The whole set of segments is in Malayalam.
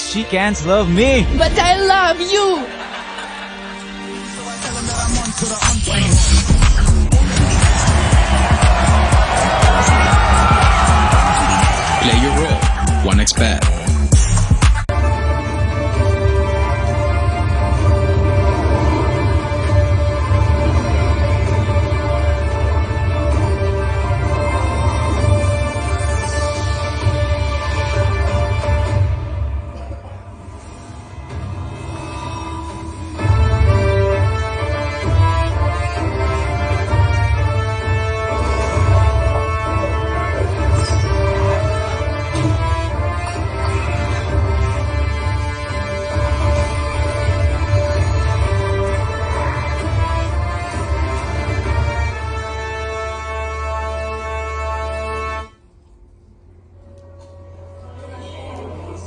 she can't love me. But I love you. Play your role. 1xBet.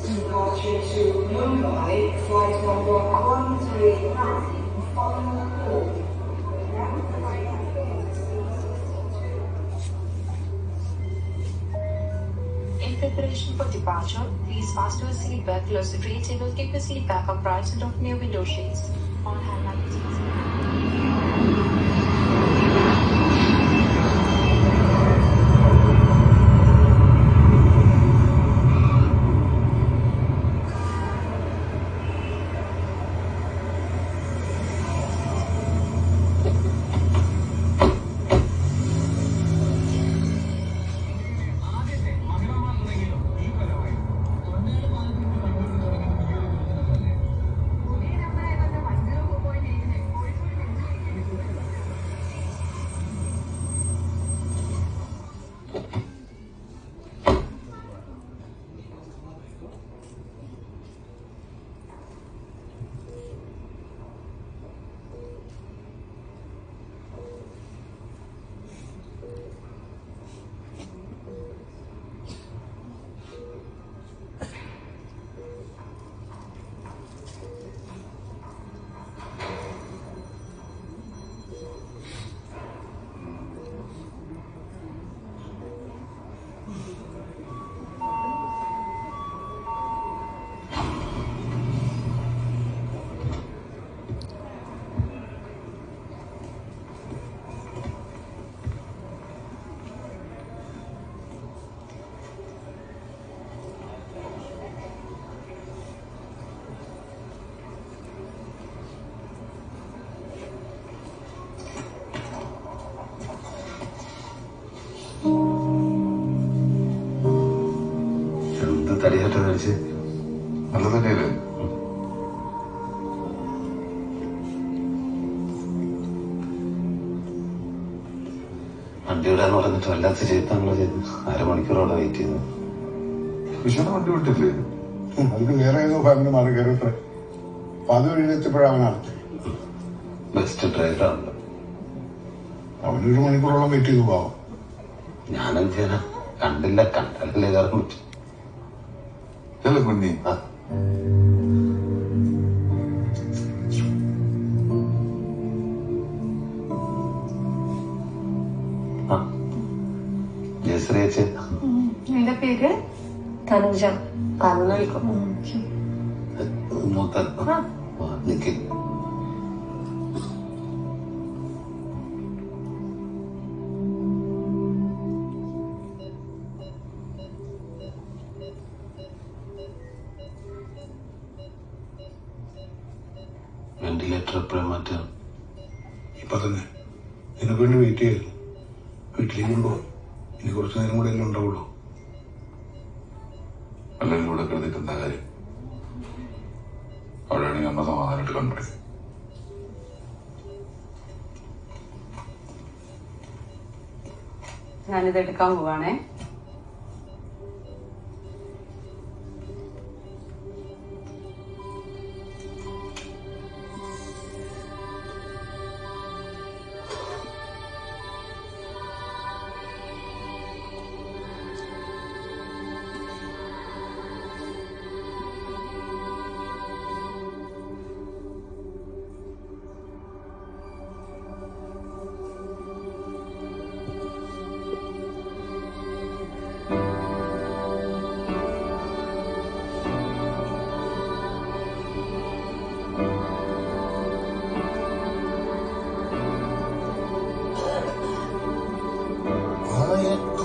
Departure to Mumbai, flight number 139, final call. In preparation for departure, please fasten your seat belt, close the tray table, keep your seat back upright and open your window shades. All hand luggage. തടിയായിട്ട് കഴിച്ച് നല്ല തന്നെയല്ലേ? വണ്ടി വിടാന്ന് പറഞ്ഞിട്ട് വല്ലാത്ത ചെയ്താണല്ലോ ചെയ്ത്. അരമണിക്കൂറോടെ വെയിറ്റ് ചെയ്തു. വിശ്വനെ വണ്ടി വിട്ടില്ലേ? അതിന് വേറെ ഏതോ ഫാമിലി മാറി കയറിയത്ര. അപ്പൊ അത് കഴിഞ്ഞെത്തിയപ്പോഴാണ് അടുത്ത്. ബെസ്റ്റ് ഡ്രൈവറാണല്ലോ. അവനൊരു മണിക്കൂറോളം വെയിറ്റ് ചെയ്തു പോവാം. ഞാനെന്ത് ചെയ്യാനാ? കണ്ടില്ല, കണ്ടാലല്ലേ കയറാൻ പറ്റും. അല്ലേ കുഞ്ഞി? ജയശ്രീ നിന്റെ പേര്? തനുജ. പറഞ്ഞോളിക്കും. മൂത്തൻ നിഖിൽ. വെന്റിലേറ്റർ എപ്പോഴും മാറ്റാം? ഇപ്പൊ തന്നെ നിനക്ക് വേണ്ടി വെയിറ്റ് ചെയ്തു. വീട്ടിലേക്ക് കൊണ്ടുപോകും. ഇനി കുറച്ച് നേരം കൂടെ എല്ലാം ഉണ്ടാവുള്ളൂ. അല്ലെങ്കിൽ ഇവിടെ കിടന്നിട്ട് എന്താ കാര്യം? അവിടെയാണെങ്കിൽ അമ്മ സമാധാനമായിട്ട് കണ്ടു. ഞാനിത് എടുക്കാൻ പോവാണേ.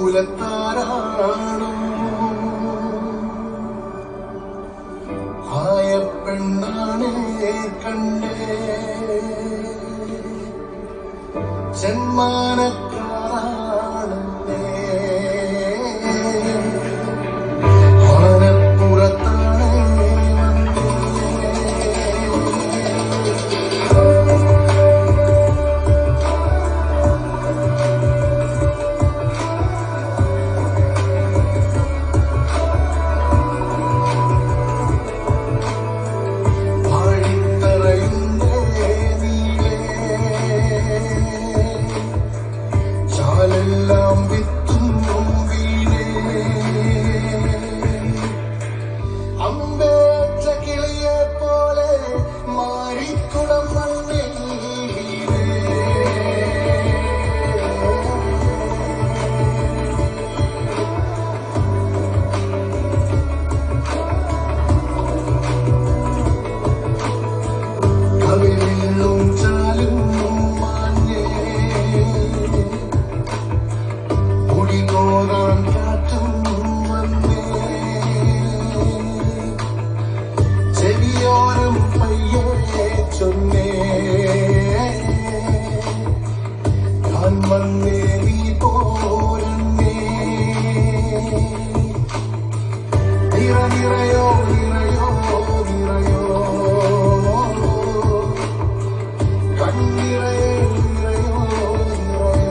കുലത്താരാണോ ആയ പെണ്ണാണേ കണ്ടേ ജന്മാനക്കാരാണേ ആനപ്പുറത്താണേ െല്ലാം വിത്തും വീണേ അമ്പേറ്റ കിളിയെ പോലെ മാറിക്കുടം മണ്ണിൽ കവിളിലും ചാലും ോടാൻ കാറ്റും വന്നേ ചെവിയോരം പയ്യെ ചൊന്നേ ഞാൻ വന്നേ നീ പോരന്നേ നിറയോ നിറയോ നിറയോ കണ്ണിറയോ നിറയോ നിറയോ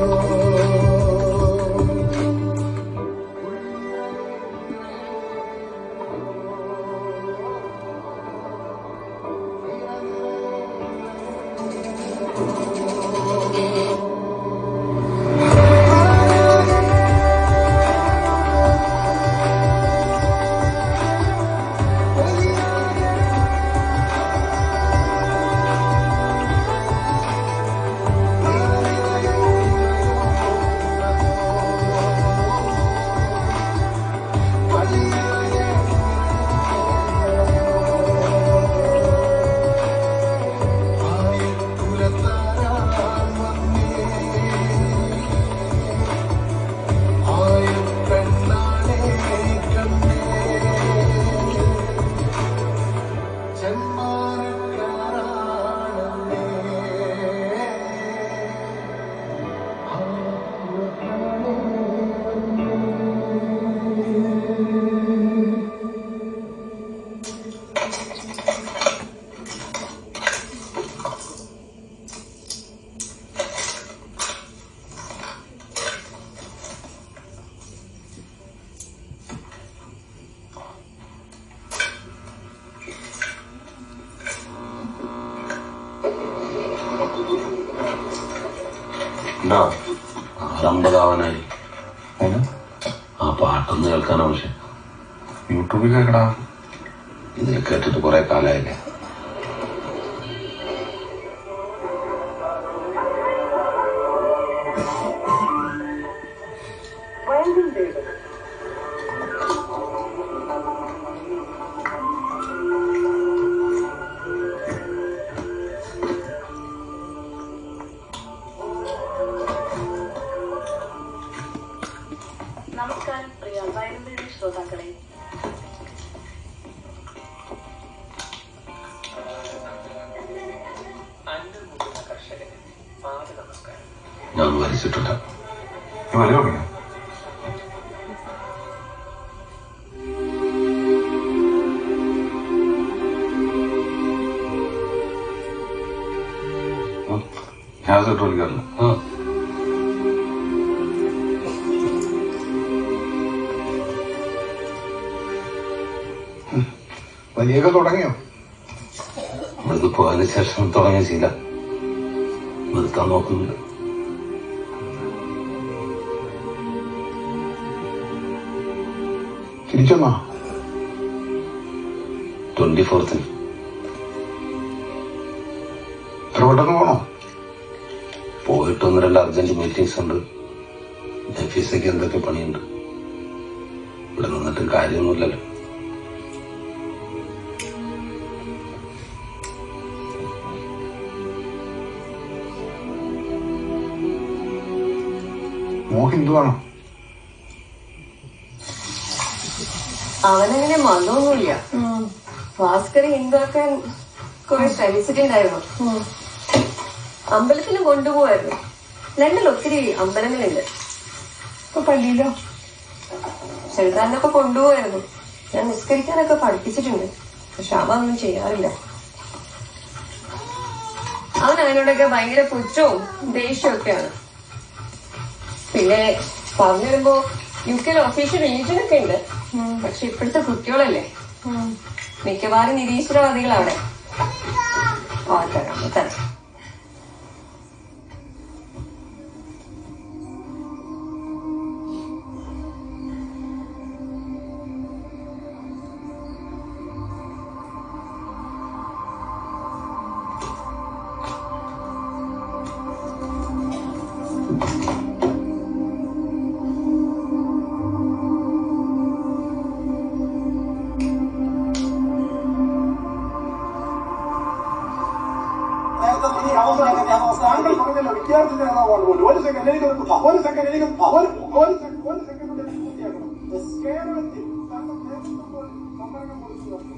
ഉണ്ടോ 50 ആവാനായി. ആ പാട്ടൊന്ന് കേൾക്കാനാ. പക്ഷെ യൂട്യൂബിൽ കേൾക്കടാ. ഇതിൽ കേട്ടിട്ട് കുറെ കാലമായില്ലേ. നമസ്കാരം പ്രിയ വയലുംവീടി ശ്രോതാക്കളെ. ഞാൻ വരച്ചിട്ടുണ്ട്. വലിയ തുടങ്ങിയ ഞാൻ സെട്ട് വിളിക്കാറില്ല. വലിയൊക്കെ തുടങ്ങിയോ? നമ്മളിത് പോയതിന് ശേഷം തുടങ്ങിയ ശീല നിർത്താൻ നോക്കുന്നുണ്ട്. തിരിച്ചെന്നാ? 24th. എത്ര പെട്ടെന്ന് പോണോ? പോയിട്ട് 1-2 അർജന്റ് മീറ്റിംഗ്സ് ഉണ്ട്. ഓഫീസൊക്കെ എന്തൊക്കെ പണിയുണ്ട്. ഇവിടെ നിന്നിട്ട് കാര്യമൊന്നുമില്ലല്ലോ. മോ ഹിന്ദുവാണോ? അവനങ്ങനെ മതമൊന്നുമില്ല. ഭാസ്കർ ഹിന്ദുവാക്കാൻ കുറെ ശ്രമിച്ചിട്ടുണ്ടായിരുന്നു. അമ്പലത്തിലും കൊണ്ടുപോവായിരുന്നു. ലണ്ടനിൽ ഒത്തിരി അമ്പലങ്ങളുണ്ട്. ഇപ്പൊ പള്ളിയിലോ? ചെറുതാനൊക്കെ കൊണ്ടുപോവായിരുന്നു. ഞാൻ നിസ്കരിക്കാനൊക്കെ പഠിപ്പിച്ചിട്ടുണ്ട്. പക്ഷെ അവനൊന്നും ചെയ്യാറില്ല. അവൻ അതിനോടൊക്കെ ഭയങ്കര പുച്ഛവും ദേഷ്യമൊക്കെയാണ്. പിന്നെ പറഞ്ഞു വരുമ്പോ UK ഒഫീഷ്യൽ റിലീജിയൻ ഒക്കെ ഉണ്ട്. പക്ഷെ ഇപ്പോഴത്തെ കുട്ടികളല്ലേ, മിക്കവാറും നിരീശ്വരവാദികളവിടെ. തരാം. താങ്കൾ പറഞ്ഞല്ലോ വിദ്യാർത്ഥി നേതാവാണ് പോലും. ഒരു സെക്കൻഡ് എനിക്ക് കേരളത്തിൽ താങ്കൾ നേതൃത്വം പോലും സംവരണം കൊടുത്തു തന്നു.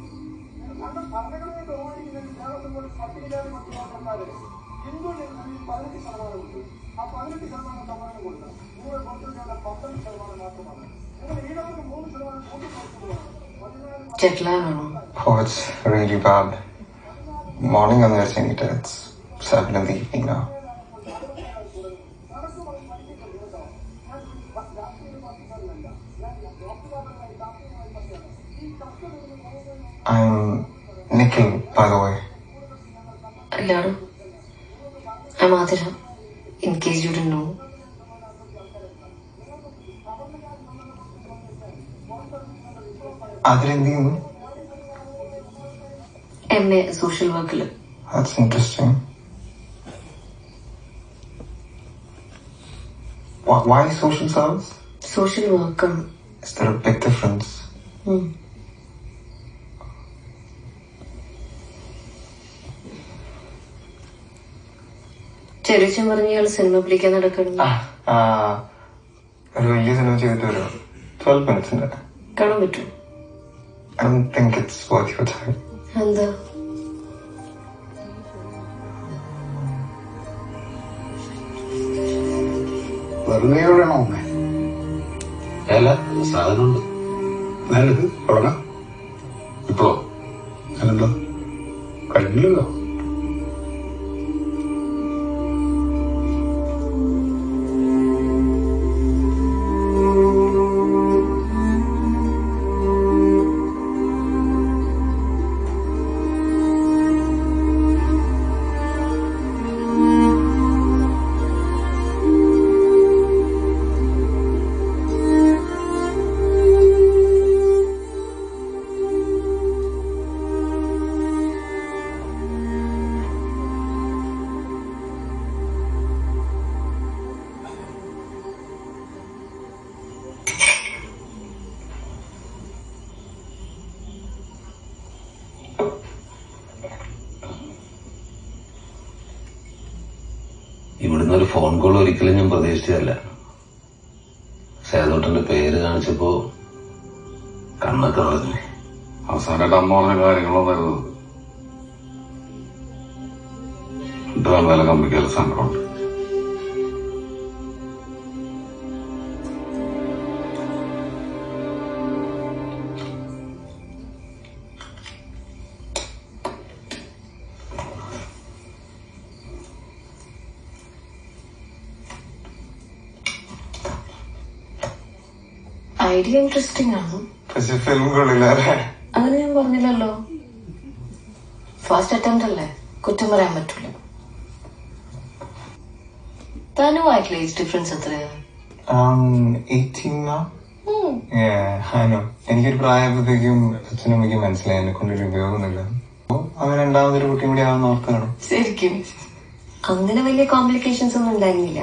താങ്കൾ ഭരണഘടനയെ ബഹുമാനിക്കുന്നതിന് കേരളത്തിൽ പോലും പട്ടികജാതി പട്ടികവർഗക്കാര് ഹിന്ദു ജനതയിൽ 18% ആ 18% സംവരണം കൊടുക്കണം. നിങ്ങൾ കൊടുത്തിട്ടുള്ള 12% മാത്രമാണ്. നിങ്ങൾ ഈടവർക്ക് 3% കൂട്ടി കൊടുക്കുന്നതാണ്. Oh, it's really bad. Morning on their senator, it's 7 in the evening now. I'm Nikhil, by the way. Hello. I'm Adira, in case you didn't know. Adira in the evening? MA social worker. That's interesting. Why social service? Social worker. Is there a big difference? ചെറിയ പറഞ്ഞ ഇയാൾ സിനിമ പിടിക്കാൻ നടക്കണം. ഒരു വലിയ സിനിമ ചെയ്തിട്ട് വരും. 12 minutes കാണാൻ പറ്റും. I don't think it's worth your time. എന്താ? വെറുതെ എവിടെയാണോ അമ്മേ? അല്ല സാധനമുണ്ട്. നേരിട്ട് തുടങ്ങാം. ഇപ്പോ അതിനെന്താ കഴിഞ്ഞില്ലല്ലോ. ഇവിടുന്ന് ഒരു ഫോൺ കോൾ ഒരിക്കലും ഞാൻ പ്രതീക്ഷിച്ചതല്ല. സേതോട്ടന്റെ പേര് കാണിച്ചപ്പോ കണ്ണൊക്കെ നിറഞ്ഞു. അവസാനമായിട്ട് അമ്മ പറഞ്ഞ കാര്യങ്ങളൊന്നായിരുന്നു. ഡ്രാമയിലെ കമ്പിക്കല്ല സങ്കടമുണ്ട്. ഐഡിയ ഇൻട്രസ്റ്റിംഗ് ആണ്. പക്ഷെ ഫിലിം കൊള്ളില്ലാതെ. അങ്ങനെ ഞാൻ പറഞ്ഞില്ലല്ലോ. ഫസ്റ്റ് അറ്റംപ്റ്റ് അല്ലേ, കുറ്റം പറയാൻ പറ്റില്ല. തനുവായിട്ടുള്ള ഏജ് ഡിഫറൻസ് എത്രയാ? 18 now? I know. എനിക്കൊരു പ്രായപ്പോഴത്തേക്കും അച്ഛനും അമ്മയ്ക്കും മനസ്സിലായി എന്നെ കൊണ്ടൊരു ഉപയോഗമൊന്നുമില്ല. അങ്ങനെ രണ്ടാമതൊരു കുട്ടിയും കൂടി ആവാൻ ഓർക്കാണ്. ശരിക്കും അങ്ങനെ വലിയ കോംപ്ലിക്കേഷൻസ് ഒന്നും ഉണ്ടായിരുന്നില്ല.